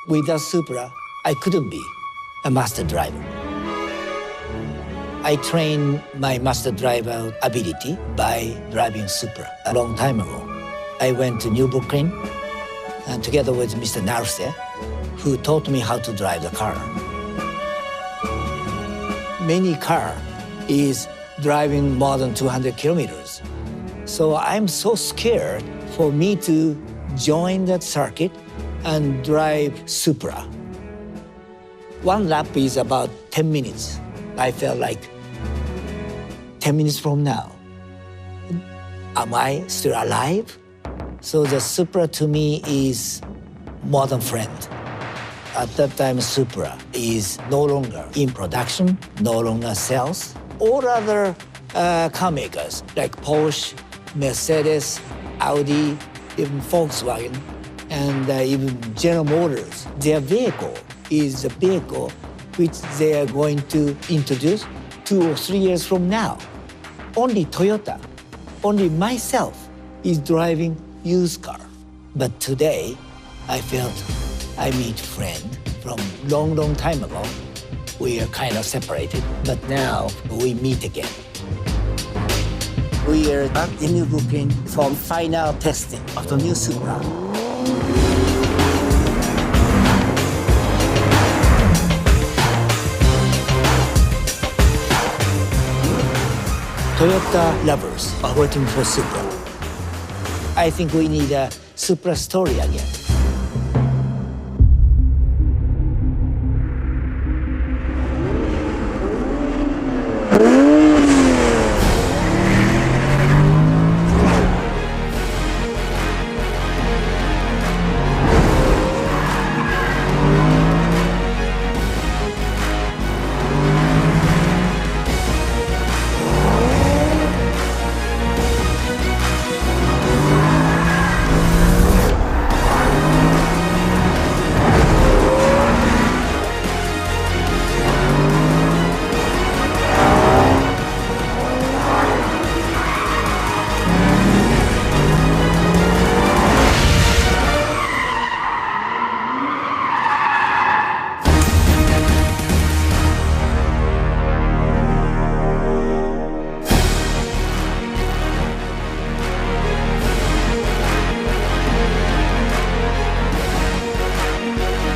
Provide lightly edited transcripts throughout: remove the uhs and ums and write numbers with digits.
Without Supra, I couldn't be a master driver. I trained my master driver ability by driving Supra a long time ago. I went to New Brooklyn and together with Mr. Naruse, who taught me how to drive the car. Many car is driving more than 200 kilometers. So I'm so scared for me to join that circuit and drive Supra. One lap is about 10 minutes. I felt like 10 minutes from now, am I still alive? So the Supra to me is more than friend. At that time, Supra is no longer in production, no longer sells. All other car makers like Porsche, Mercedes, Audi, even Volkswagen, and even General Motors, their vehicle is the vehicle which they are going to introduce 2 or 3 years from now. Only Toyota, only myself is driving used car. But today, I felt I meet friend from long time ago. We are kind of separated, but now we meet again. We are back in New Brooklyn for final testing of the new Supra. Toyota lovers are working for Supra. I think we need a Supra story again.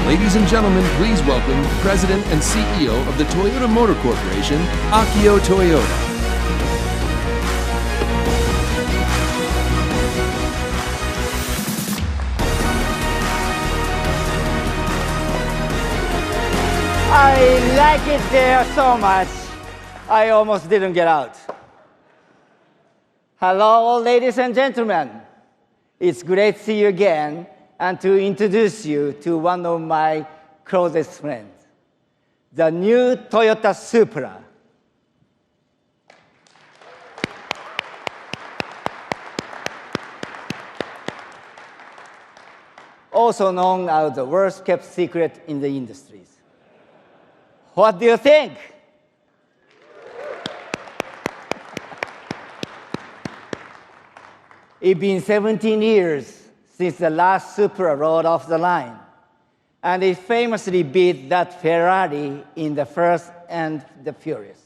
Ladies and gentlemen, please welcome President and CEO of the Toyota Motor Corporation, Akio Toyoda. I like it there so much, I almost didn't get out. Hello, ladies and gentlemen. It's great to see you again and to introduce you to one of my closest friends, the new Toyota Supra. Also known as the worst kept secret in the industries. What do you think? It's been 17 years since the last Supra rolled off the line, and it famously beat that Ferrari in the Fast and the Furious.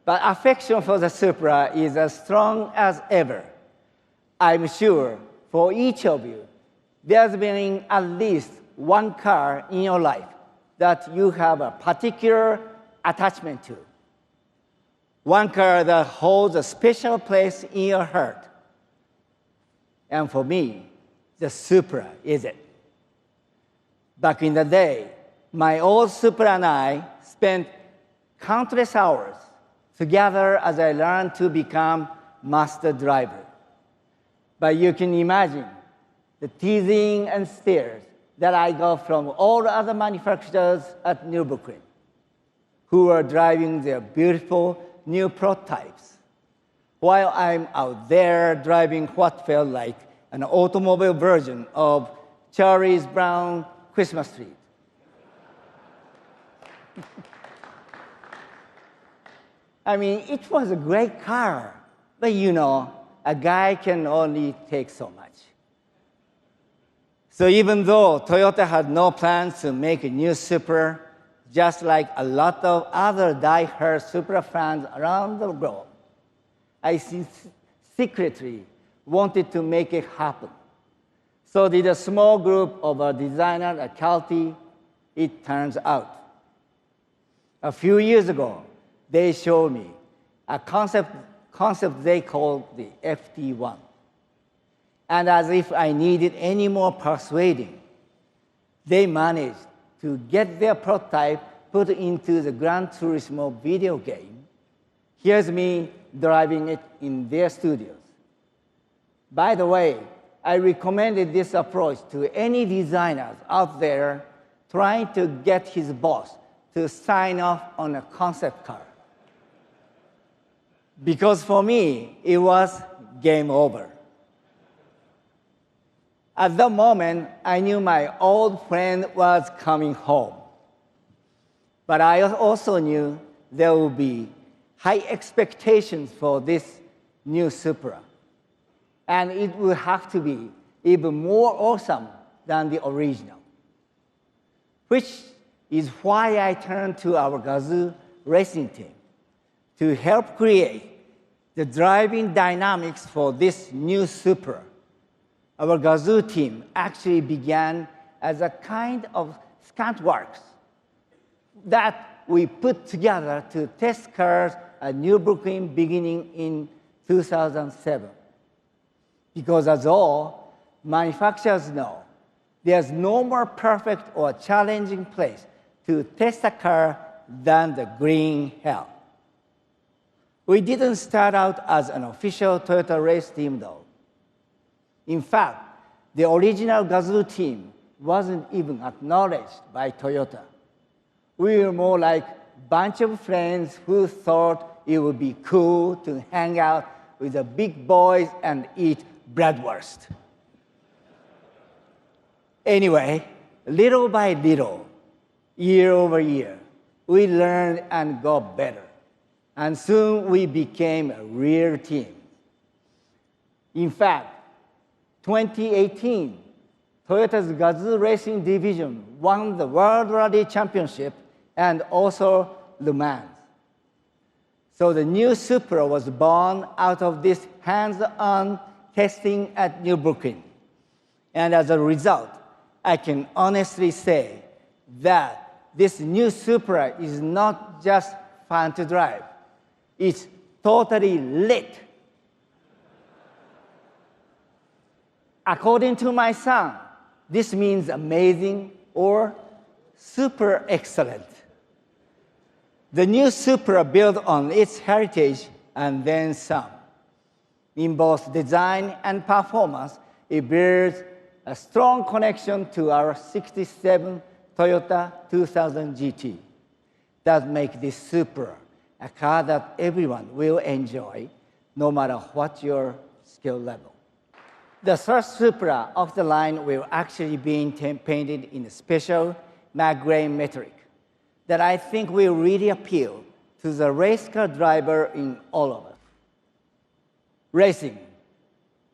But affection for the Supra is as strong as ever. I'm sure for each of you, there's been at least one car in your life that you have a particular attachment to. One car that holds a special place in your heart. And for me, the Supra is it. Back in the day, my old Supra and I spent countless hours together as I learned to become master driver. But you can imagine the teasing and stares that I got from all the other manufacturers at New Brooklyn, who were driving their beautiful new prototypes, while I'm out there driving what felt like an automobile version of Charlie Brown's Christmas tree. I mean, it was a great car, but you know, a guy can only take so much. So even though Toyota had no plans to make a new Supra, just like a lot of other die-hard Supra fans around the globe, I secretly wanted to make it happen. So did a small group of designers at Calty, it turns out. A few years ago, they showed me a concept they called the FT1. And as if I needed any more persuading, they managed to get their prototype put into the Gran Turismo video game. Here's me driving it in their studios. By the way, I recommended this approach to any designers out there trying to get his boss to sign off on a concept car. Because for me, it was game over. At the moment, I knew my old friend was coming home. But I also knew there would be high expectations for this new Supra. And it would have to be even more awesome than the original. Which is why I turned to our Gazoo racing team to help create the driving dynamics for this new Supra. Our Gazoo team actually began as a kind of stunt works that we put together to test cars at Nürburgring beginning in 2007. Because as all manufacturers know, there's no more perfect or challenging place to test a car than the green hell. We didn't start out as an official Toyota race team, though. In fact, the original Gazoo team wasn't even acknowledged by Toyota. We were more like a bunch of friends who thought it would be cool to hang out with the big boys and eat bratwurst. Anyway, little by little, year over year, we learned and got better. And soon we became a real team. In fact, 2018, Toyota's Gazoo Racing Division won the World Rally Championship and also Le Mans. So the new Supra was born out of this hands-on testing at Nürburgring. And as a result, I can honestly say that this new Supra is not just fun to drive. It's totally lit. According to my son, this means amazing or super excellent. The new Supra built on its heritage and then some. In both design and performance, it bears a strong connection to our 67 Toyota 2000 GT that make this Supra a car that everyone will enjoy, no matter what your skill level. The first Supra of the line will actually be painted in a special matte gray metallic that I think will really appeal to the race car driver in all of us. Racing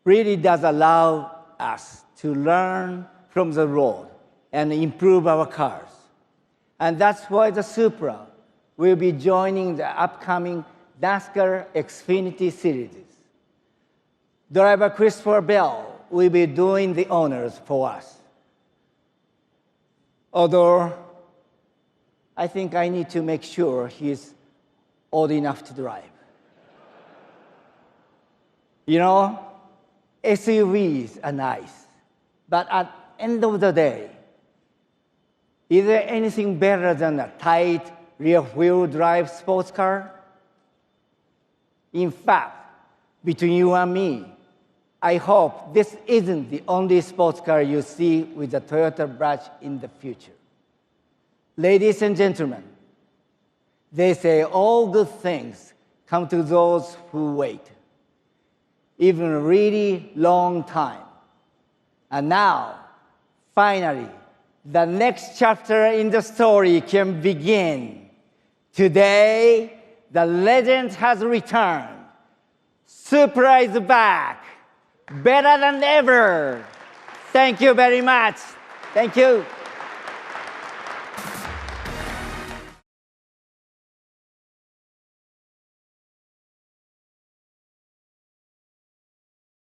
really does allow us to learn from the road and improve our cars. And that's why the Supra will be joining the upcoming NASCAR Xfinity Series. Driver Christopher Bell will be doing the honors for us. Although I think I need to make sure he's old enough to drive. You know, SUVs are nice, but at the end of the day, is there anything better than a tight rear-wheel drive sports car? In fact, between you and me, I hope this isn't the only sports car you see with the Toyota badge in the future. Ladies and gentlemen, they say all good things come to those who wait, even a really long time. And now, finally, the next chapter in the story can begin. Today, the legend has returned. Supra is back, better than ever. Thank you very much. Thank you.